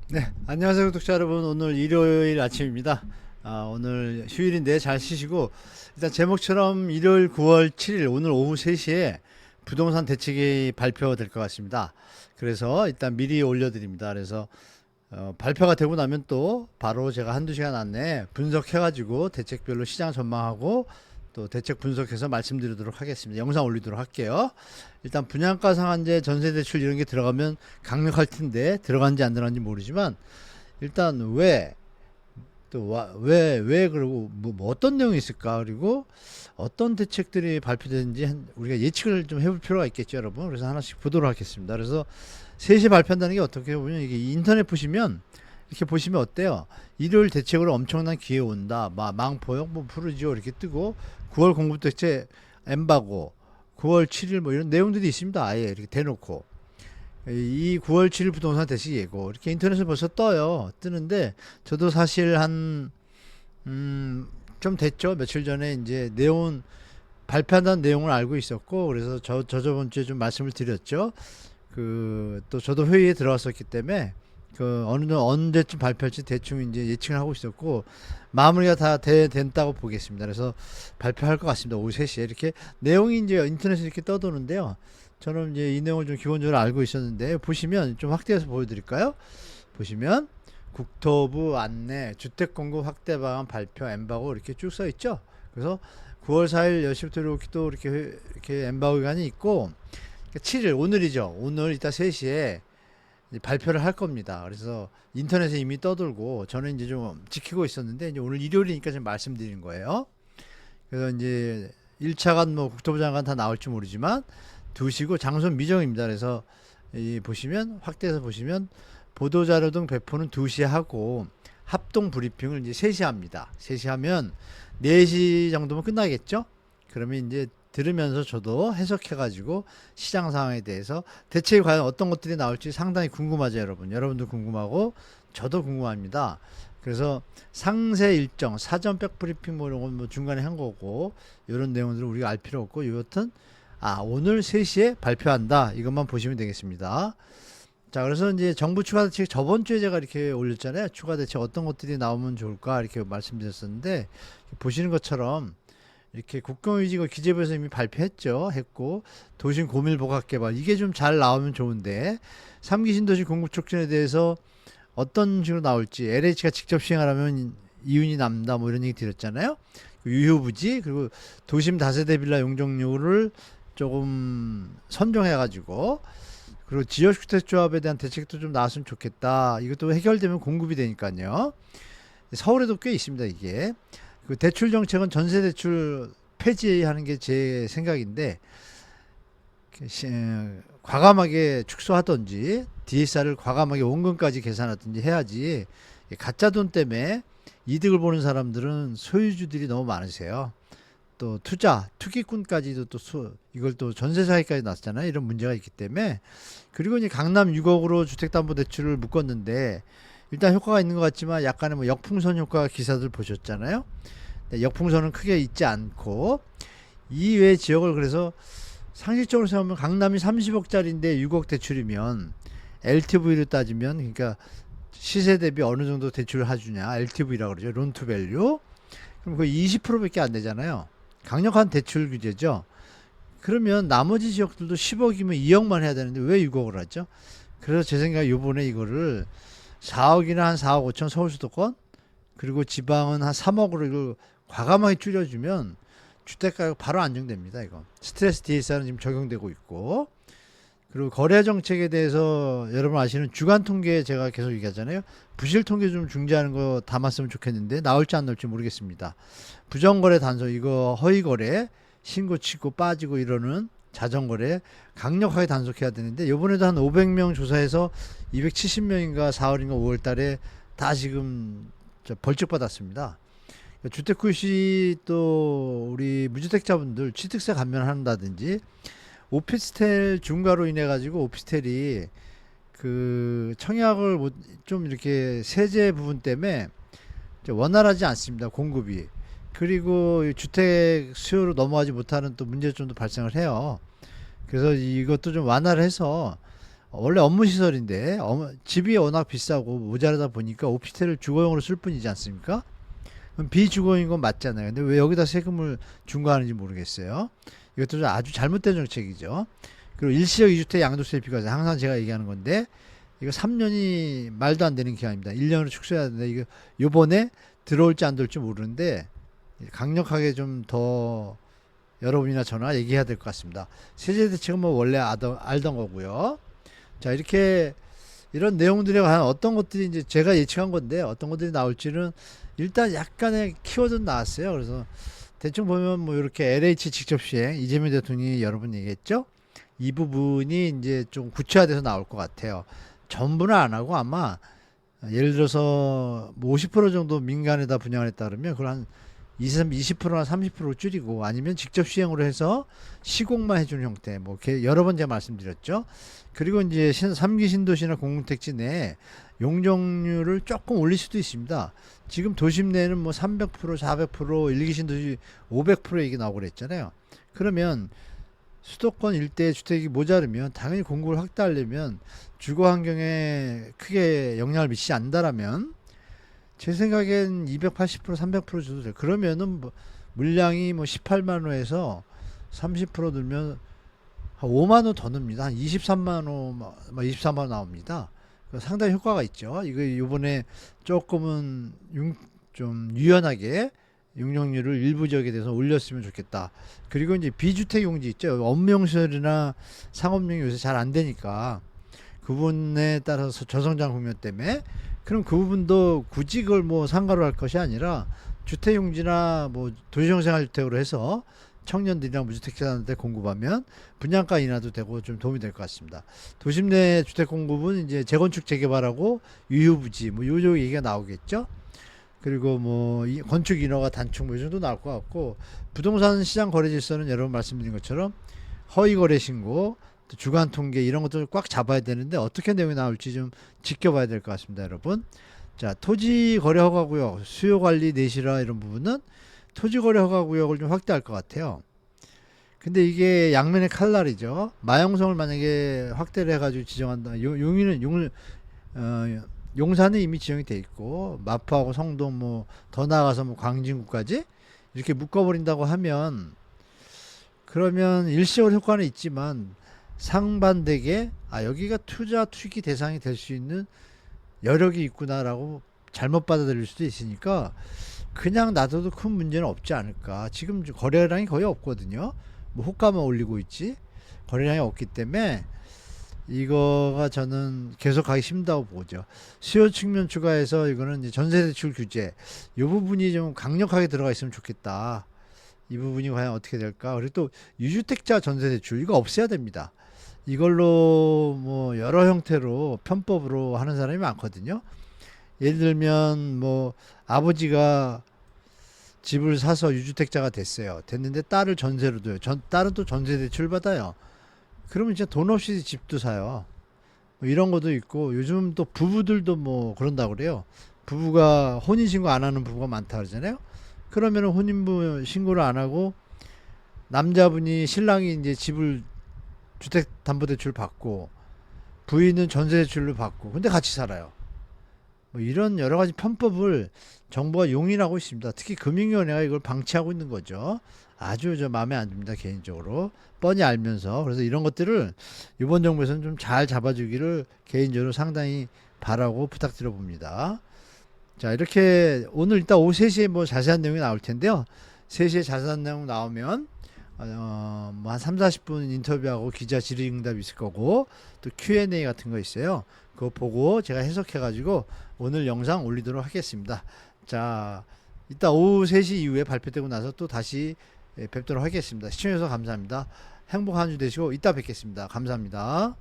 네, 안녕하세요 구독자 여러분. 오늘 일요일 아침입니다. 오늘 휴일인데 잘 쉬시고, 일단 제목처럼 일요일 9월 7일 오늘 오후 3시에 부동산 대책이 발표될 것 같습니다. 그래서 일단 미리 올려드립니다. 그래서 발표가 되고 나면 또 바로 제가 한두 시간 안에 분석해가지고 대책별로 시장 전망하고 또 대책 분석해서 말씀드리도록 하겠습니다. 영상 올리도록 할게요. 일단 분양가 상한제, 전세대출 이런 게 들어가면 강력할 텐데 들어간지 안 들어간지 모르지만, 일단 왜 그러고 뭐 어떤 내용이 있을까, 그리고 어떤 대책들이 발표되는지 우리가 예측을 좀 해볼 필요가 있겠죠, 여러분. 그래서 하나씩 보도록 하겠습니다. 그래서 3시에 발표한다는 게 어떻게 보면, 이게 인터넷 보시면 이렇게 보시면 어때요? 일요일 대책으로 엄청난 기회 온다. 망포역 뭐 푸르지오 이렇게 뜨고, 9월 공급 대책 엠바고, 9월 7일 뭐 이런 내용들이 있습니다. 아예 이렇게 대놓고. 이 9월 7일 부동산 대책 예고 이렇게 인터넷에 벌써 떠요. 뜨는데 저도 사실 좀 됐죠. 며칠 전에 이제 내용 발표한다는 내용을 알고 있었고, 그래서 저번 주에 좀 말씀을 드렸죠. 또 저도 회의에 들어왔었기 때문에 언제쯤 발표할지 대충 이제 예측을 하고 있었고, 마무리가 다 됐다고 보겠습니다. 그래서 발표할 것 같습니다. 오후 3시에 이렇게 내용이 이제 인터넷에 이렇게 떠도는데요. 저는 이제 이 내용을 좀 기본적으로 알고 있었는데, 보시면 좀 확대해서 보여드릴까요? 보시면 국토부 안내 주택 공급 확대 방안 발표 엠바고 이렇게 쭉 써 있죠. 그래서 9월 4일 10시부터 이렇게 또 이렇게 엠바고 기간이 있고, 7일 오늘이죠. 오늘 이따 3시에 발표를 할 겁니다. 그래서 인터넷에 이미 떠돌고 저는 이제 좀 지키고 있었는데, 이제 오늘 일요일이니까 좀 말씀드리는 거예요. 그래서 이제 1차관 뭐 국토부 장관 다 나올지 모르지만 2시고 장소는 미정입니다. 그래서 보시면 확대해서 보시면 보도자료 등 배포는 2시에 하고, 합동 브리핑을 이제 3시 합니다. 3시 하면 4시 정도면 끝나겠죠? 그러면 이제 들으면서 저도 해석해가지고 시장 상황에 대해서 대책이 과연 어떤 것들이 나올지 상당히 궁금하죠, 여러분. 여러분도 궁금하고 저도 궁금합니다. 그래서 상세 일정, 사전 백 브리핑 뭐 이런 건 뭐 중간에 한 거고, 이런 내용들을 우리가 알 필요 없고, 이것은 오늘 3시에 발표한다, 이것만 보시면 되겠습니다. 자, 그래서 이제 정부 추가 대책 저번 주에 제가 이렇게 올렸잖아요. 추가 대책 어떤 것들이 나오면 좋을까 이렇게 말씀드렸었는데, 보시는 것처럼 이렇게 국경유지가 기재부에서 이미 발표했죠. 했고, 도심 고밀복합 개발 이게 좀 잘 나오면 좋은데, 3기 신도시 공급 촉진에 대해서 어떤 식으로 나올지, LH가 직접 시행하려면 이윤이 남다 뭐 이런 얘기 드렸잖아요. 유효부지, 그리고 도심 다세대 빌라 용적률을 조금 선정해가지고, 그리고 지역주택조합에 대한 대책도 좀 나왔으면 좋겠다. 이것도 해결되면 공급이 되니까요. 서울에도 꽤 있습니다, 이게. 대출 정책은 전세 대출 폐지하는 게 제 생각인데, 과감하게 축소하든지 DSR을 과감하게 원금까지 계산하든지 해야지, 가짜 돈 때문에 이득을 보는 사람들은 소유주들이 너무 많으세요. 또 투기꾼까지도 이걸 또 전세 사기까지 났잖아요. 이런 문제가 있기 때문에. 그리고 이제 강남 6억으로 주택담보대출을 묶었는데, 일단 효과가 있는 것 같지만 약간의 뭐 역풍선 효과 기사들 보셨잖아요. 역풍선은 크게 있지 않고, 이외 지역을, 그래서 상식적으로 생각하면 강남이 30억짜리인데 6억 대출이면 LTV로 따지면, 그러니까 시세 대비 어느 정도 대출을 해주냐, LTV라고 그러죠. 론투밸류. 그럼 그 20%밖에 안 되잖아요. 강력한 대출 규제죠. 그러면 나머지 지역들도 10억이면 2억만 해야 되는데 왜 6억을 하죠? 그래서 제 생각에 요번에 이거를 4억이나 한 4억 5천 서울 수도권, 그리고 지방은 한 3억으로 이걸 과감하게 줄여주면 주택가가 바로 안정됩니다. 이거 스트레스 DSR은 지금 적용되고 있고, 그리고 거래 정책에 대해서 여러분 아시는 주간 통계 제가 계속 얘기하잖아요. 부실 통계 좀 중지하는 거 담았으면 좋겠는데 나올지 안 나올지 모르겠습니다. 부정거래 단속, 이거 허위거래 신고 치고 빠지고 이러는 자정거래 강력하게 단속해야 되는데, 요번에도 한 500명 조사해서 270명인가 4월인가 5월 달에 다 지금 벌칙 받았습니다. 주택구시, 또 우리 무주택자분들 취득세 감면한다든지, 오피스텔 중과로 인해 가지고 오피스텔이 청약을 좀 이렇게 세제 부분 때문에 원활하지 않습니다, 공급이. 그리고 주택 수요로 넘어가지 못하는 또 문제점도 발생을 해요. 그래서 이것도 좀 완화를 해서 원래 업무 시설인데 집이 워낙 비싸고 모자라다 보니까 오피스텔을 주거용으로 쓸 뿐이지 않습니까? 그럼 비주거인 건 맞잖아요. 근데 왜 여기다 세금을 중과하는지 모르겠어요. 이것도 아주 잘못된 정책이죠. 그리고 일시적 2주택 양도세 비과세 항상 제가 얘기하는 건데 이거 3년이 말도 안 되는 기간입니다. 1년으로 축소해야 되는데 이거 요번에 들어올지 안 들어올지 모르는데 강력하게 좀 더 여러분이나 저나 얘기해야 될 것 같습니다. 세제 대책은 뭐 원래 알던 거고요. 자, 이렇게 이런 내용들에 과연 어떤 것들이 이제 제가 예측한 건데 어떤 것들이 나올지는 일단 약간의 키워드는 나왔어요. 그래서 대충 보면 뭐 이렇게 LH 직접 시행 이재명 대통령이 여러 번 얘기했죠. 이 부분이 이제 좀 구체화돼서 나올 것 같아요. 전부는 안 하고 아마 예를 들어서 뭐 50% 정도 민간에다 분양을 했다 그러면 그걸 한 20%나 30% 줄이고 아니면 직접 시행으로 해서 시공만 해주는 형태 뭐 여러 번 제가 말씀드렸죠. 그리고 이제 3기 신도시나 공공택지 내에 용적률을 조금 올릴 수도 있습니다. 지금 도심 내에는 뭐 300%, 400%, 1기 신도시 500% 얘기 나오고 그랬잖아요. 그러면 수도권 일대의 주택이 모자르면 당연히 공급을 확대하려면 주거 환경에 크게 영향을 미치지 않는다라면 제 생각엔 280%, 300% 줘도 돼요. 그러면은 뭐 물량이 뭐 18만 호에서 30% 늘면 한 5만 호 더 늡니다. 한 23만 호, 24만 호 나옵니다. 상당히 효과가 있죠. 이거 요번에 조금은 좀 유연하게 용적률을 일부 지역에 대해서 올렸으면 좋겠다. 그리고 이제 비주택 용지 있죠. 업무용시설이나 상업용이 요새 잘 안 되니까 그 부분에 따라서 저성장 국면 때문에 그럼 그 부분도 굳이 그걸 뭐 상가로 할 것이 아니라 주택용지나 뭐 도시형 생활주택으로 해서 청년들이나 무주택자한테 공급하면 분양가 인하도 되고 좀 도움이 될 것 같습니다. 도심 내 주택 공급은 이제 재건축 재개발하고 유휴부지 뭐 요 얘기가 나오겠죠. 그리고 뭐 건축 인허가 단축 뭐 이 정도 나올 것 같고 부동산 시장 거래 질서는 여러분 말씀드린 것처럼 허위 거래 신고 또 주간 통계 이런 것들을 꽉 잡아야 되는데 어떻게 내용이 나올지 좀 지켜봐야 될 것 같습니다, 여러분. 자, 토지 거래 허가 구역, 수요 관리 내실화 이런 부분은 토지 거래 허가 구역을 좀 확대할 것 같아요. 근데 이게 양면의 칼날이죠. 마용성을 만약에 확대를 해가지고 지정한다. 용산은 이미 지정이 돼 있고 마포하고 성동 뭐 더 나아가서 뭐 광진구까지 이렇게 묶어버린다고 하면 그러면 일시적으로 효과는 있지만 상반되게 여기가 투자 투기 대상이 될 수 있는 여력이 있구나라고 잘못 받아들일 수도 있으니까 그냥 놔둬도 큰 문제는 없지 않을까. 지금 거래량이 거의 없거든요. 뭐 호가만 올리고 있지 거래량이 없기 때문에 이거가 저는 계속 가기 힘들다고 보죠. 수요 측면 추가해서 이거는 이제 전세 대출 규제 이 부분이 좀 강력하게 들어가 있으면 좋겠다. 이 부분이 과연 어떻게 될까? 그리고 또 유주택자 전세 대출 이거 없애야 됩니다. 이걸로 뭐 여러 형태로 편법으로 하는 사람이 많거든요. 예를 들면 뭐 아버지가 집을 사서 유주택자가 됐어요. 됐는데 딸을 전세로 둬요. 딸은 또 전세 대출 받아요. 그러면 진짜 돈 없이 집도 사요. 뭐 이런 것도 있고 요즘 또 부부들도 뭐 그런다고 그래요. 부부가 혼인신고 안 하는 부부가 많다 그러잖아요. 그러면 혼인부 신고를 안 하고 남자분이 신랑이 이제 집을 주택담보대출 받고 부인은 전세대출로 받고 근데 같이 살아요. 뭐 이런 여러 가지 편법을 정부가 용인하고 있습니다. 특히 금융위원회가 이걸 방치하고 있는 거죠. 아주 저 마음에 안 듭니다, 개인적으로. 뻔히 알면서. 그래서 이런 것들을 이번 정부에서는 좀 잘 잡아주기를 개인적으로 상당히 바라고 부탁드려 봅니다. 자, 이렇게 오늘 일단 오후 3시에 뭐 자세한 내용이 나올 텐데요. 3시에 자세한 내용 나오면 뭐 한 3, 40분 인터뷰하고 기자 질의응답 있을 거고 또 Q&A 같은 거 있어요. 그거 보고 제가 해석해 가지고 오늘 영상 올리도록 하겠습니다. 자, 이따 오후 3시 이후에 발표되고 나서 또 다시 뵙도록 하겠습니다. 시청해주셔서 감사합니다. 행복한 한 주 되시고 이따 뵙겠습니다. 감사합니다.